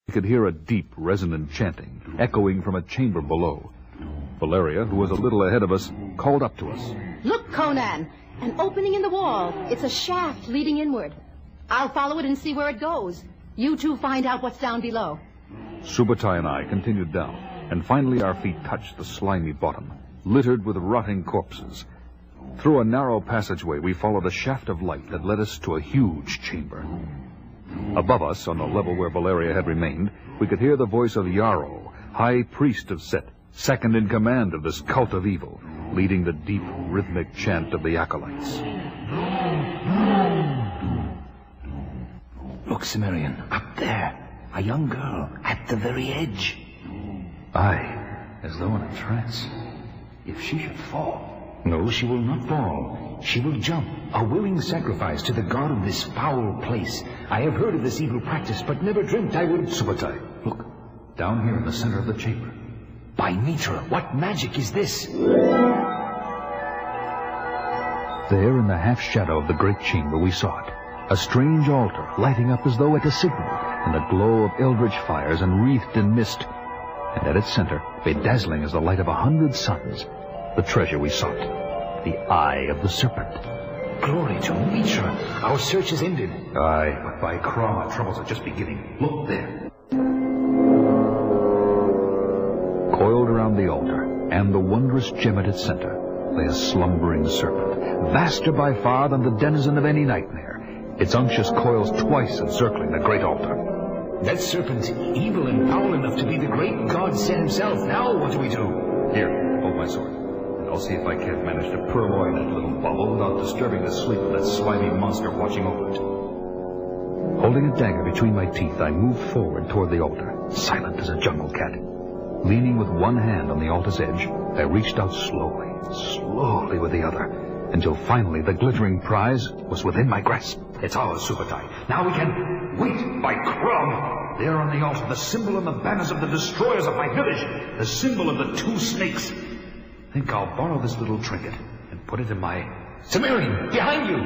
We could hear a deep, resonant chanting, echoing from a chamber below. Valeria, who was a little ahead of us, called up to us. Look, Conan, an opening in the wall. It's a shaft leading inward. I'll follow it and see where it goes. You two find out what's down below. Subutai and I continued down, and finally our feet touched the slimy bottom, littered with rotting corpses. Through a narrow passageway, we followed a shaft of light that led us to a huge chamber. Above us, on the level where Valeria had remained, we could hear the voice of Yarrow, high priest of Set, second in command of this cult of evil, leading the deep, rhythmic chant of the acolytes. Look, Cimmerian, up there. A young girl at the very edge. Aye, as though in a trance. If she should fall... No, she will not fall. She will jump, a willing sacrifice to the god of this foul place. I have heard of this evil practice, but never dreamt I would... Subutai, look, down here in the center of the chamber. By Mitra, what magic is this? There in the half-shadow of the great chamber we saw it. A strange altar lighting up as though at a signal, in the glow of eldritch fires and wreathed in mist. And at its center, bedazzling as the light of 100 suns, the treasure we sought, the Eye of the Serpent. Glory to Mitra! Our search is ended. Aye, but by Crom, our troubles are just beginning. Look there. Coiled around the altar, and the wondrous gem at its center, lay a slumbering serpent, vaster by far than the denizen of any nightmare, its unctuous coils twice encircling the great altar. That serpent, evil and foul enough to be the great god Set himself. Now what do we do? Here, hold my sword. I'll see if I can't manage to purloin that little bubble without disturbing the sleep of that slimy monster watching over it. Holding a dagger between my teeth, I moved forward toward the altar, silent as a jungle cat. Leaning with one hand on the altar's edge, I reached out slowly with the other, until finally the glittering prize was within my grasp. It's ours, Subutai. Now we can... Wait! By Crom! There on the altar, the symbol and the banners of the destroyers of my village, the symbol of the two snakes. Think I'll borrow this little trinket and put it in my... Cimmerian, behind you!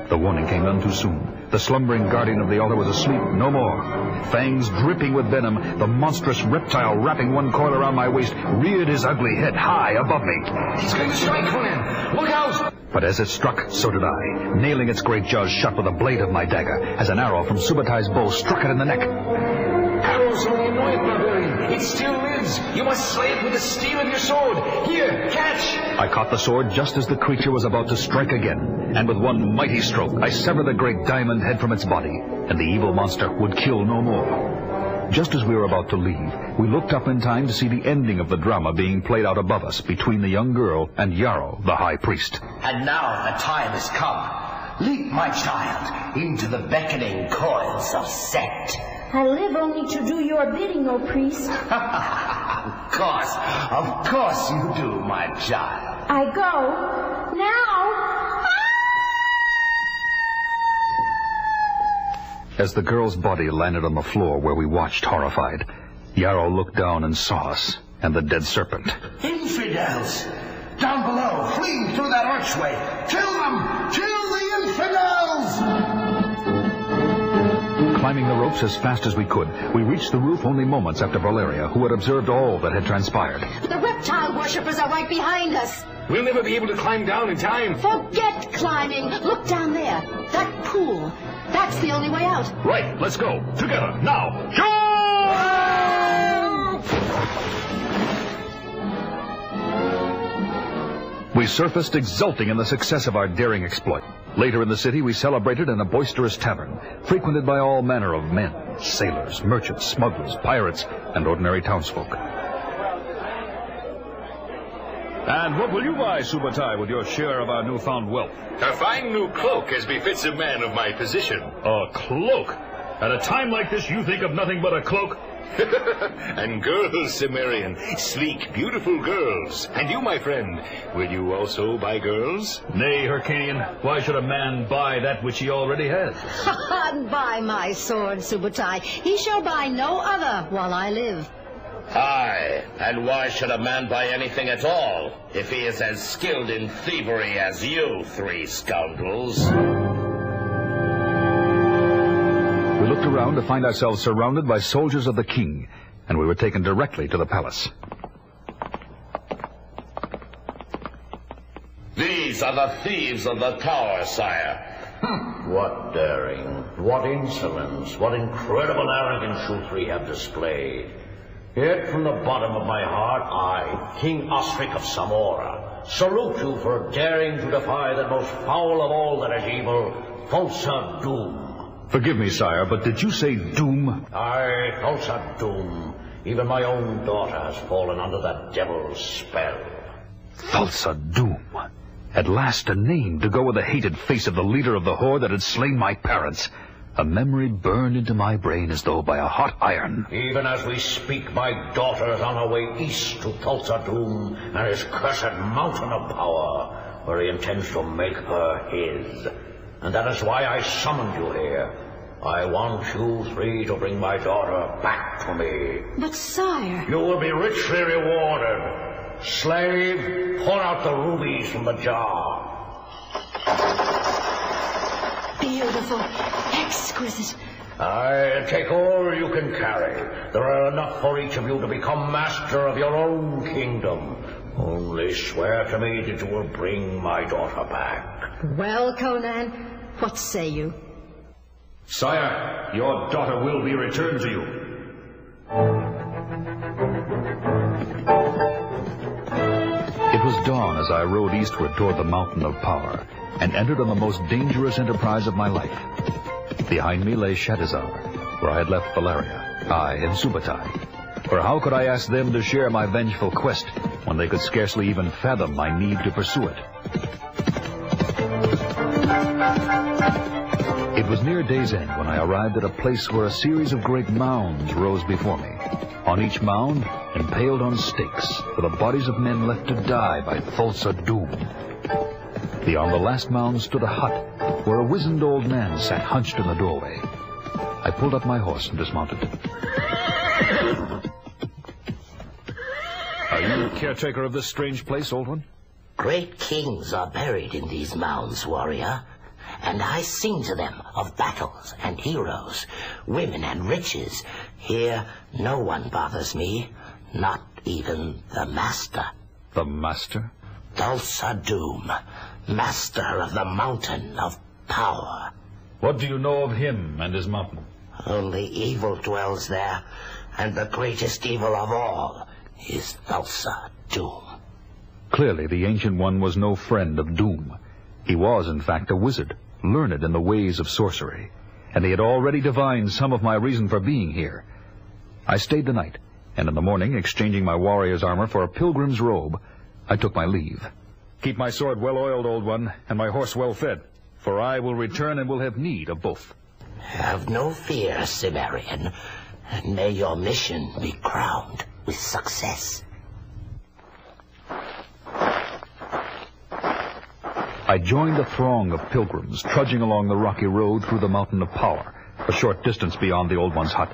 The warning came none too soon. The slumbering guardian of the altar was asleep no more. Fangs dripping with venom, the monstrous reptile wrapping one coil around my waist reared his ugly head high above me. He's going to strike, Conan! Look out! But as it struck, so did I, nailing its great jaws shut with the blade of my dagger, as an arrow from Subutai's bow struck it in the neck. Arrows only annoy it, barbarian. It still lives. You must slay it with the steel of your sword. Here, catch! I caught the sword just as the creature was about to strike again, and with one mighty stroke, I severed the great diamond head from its body, and the evil monster would kill no more. Just as we were about to leave, we looked up in time to see the ending of the drama being played out above us between the young girl and Yarrow, the high priest. And now the time has come. Leap, my child, into the beckoning coils of Set. I live only to do your bidding, O priest. Of course you do, my child. I go now. As the girl's body landed on the floor where we watched horrified, Yarrow looked down and saw us and the dead serpent. Infidels! Down below, fleeing through that archway! Kill them! Kill the infidels! Climbing the ropes as fast as we could, we reached the roof only moments after Valeria, who had observed all that had transpired. The reptile worshippers are right behind us. We'll never be able to climb down in time. Forget climbing. Look down there. That pool. That's the only way out. Right, let's go. Together, now. We surfaced exulting in the success of our daring exploit. Later in the city, we celebrated in a boisterous tavern, frequented by all manner of men, sailors, merchants, smugglers, pirates, and ordinary townsfolk. And what will you buy, Subutai, with your share of our newfound wealth? A fine new cloak, as befits a man of my position. A cloak? At a time like this, you think of nothing but a cloak? And girls, Cimmerian, sleek, beautiful girls. And you, my friend, will you also buy girls? Nay, Hyrcanian, why should a man buy that which he already has? Buy my sword, Subutai. He shall buy no other while I live. Aye, and why should a man buy anything at all if he is as skilled in thievery as you three scoundrels? We looked around to find ourselves surrounded by soldiers of the king, and we were taken directly to the palace. These are the thieves of the tower, sire. What daring, what insolence, what incredible arrogance you three have displayed. Yet from the bottom of my heart, I, King Osric of Samora, salute you for daring to defy the most foul of all that is evil, Thulsa Doom. Forgive me, sire, but did you say doom? Aye, Thulsa Doom. Even my own daughter has fallen under that devil's spell. Thulsa Doom. At last a name to go with the hated face of the leader of the horde that had slain my parents. A memory burned into my brain as though by a hot iron. Even as we speak, my daughter is on her way east to Thulsa Doom and his cursed mountain of power, where he intends to make her his. And that is why I summoned you here. I want you three to bring my daughter back to me. But, sire... You will be richly rewarded. Slave, pour out the rubies from the jar. Beautiful. Exquisite. Aye, take all you can carry. There are enough for each of you to become master of your own kingdom. Only swear to me that you will bring my daughter back. Well, Conan, what say you? Sire, your daughter will be returned to you. It was dawn as I rode eastward toward the mountain of power, and entered on the most dangerous enterprise of my life. Behind me lay Shadizar, where I had left Valeria, I and Subutai. For how could I ask them to share my vengeful quest when they could scarcely even fathom my need to pursue it? It was near day's end when I arrived at a place where a series of great mounds rose before me. On each mound, impaled on stakes, were the bodies of men left to die by Thulsa Doom. Beyond the last mound stood a hut, where a wizened old man sat hunched in the doorway. I pulled up my horse and dismounted. Are you caretaker of this strange place, old one? Great kings are buried in these mounds, warrior. And I sing to them of battles and heroes, women and riches. Here no one bothers me, not even the master. The master? Thulsa Doom, master of the mountain of power. What do you know of him and his mountain? Only evil dwells there, and the greatest evil of all is Thulsa Doom. Clearly the Ancient One was no friend of Doom. He was, in fact, a wizard, learned in the ways of sorcery, and he had already divined some of my reason for being here. I stayed the night, and in the morning, exchanging my warrior's armor for a pilgrim's robe, I took my leave. Keep my sword well oiled, old one, and my horse well fed, for I will return and will have need of both. Have no fear, Cimmerian, and may your mission be crowned with success. I joined a throng of pilgrims trudging along the rocky road through the mountain of power, a short distance beyond the old one's hut.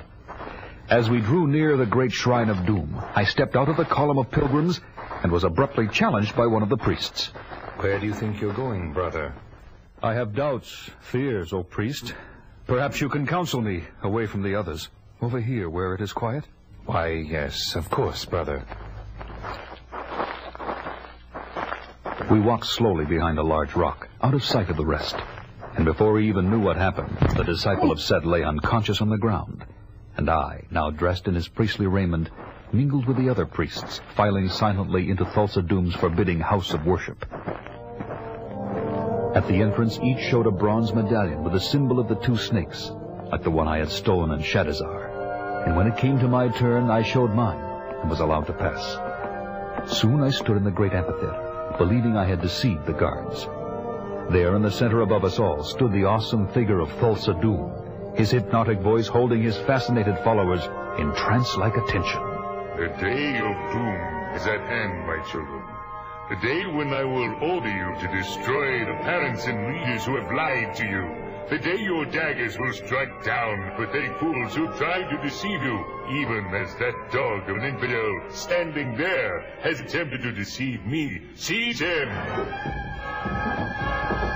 As we drew near the great shrine of Doom, I stepped out of the column of pilgrims and was abruptly challenged by one of the priests. Where do you think you're going, brother? I have doubts, fears, O priest. Perhaps you can counsel me away from the others. Over here, where it is quiet? Why, yes, of course, brother. We walked slowly behind a large rock, out of sight of the rest. And before he even knew what happened, the disciple of Set lay unconscious on the ground. And I, now dressed in his priestly raiment, mingled with the other priests, filing silently into Thulsa Doom's forbidding house of worship. At the entrance, each showed a bronze medallion with the symbol of the two snakes, like the one I had stolen in Shadizar. And when it came to my turn, I showed mine, and was allowed to pass. Soon I stood in the great amphitheater, believing I had deceived the guards. There in the center above us all stood the awesome figure of Thulsa Doom, his hypnotic voice holding his fascinated followers in trance-like attention. The day of doom is at hand, my children. The day when I will order you to destroy the parents and leaders who have lied to you. The day your daggers will strike down pathetic fools who tried to deceive you, even as that dog of an infidel standing there has attempted to deceive me. Seize him!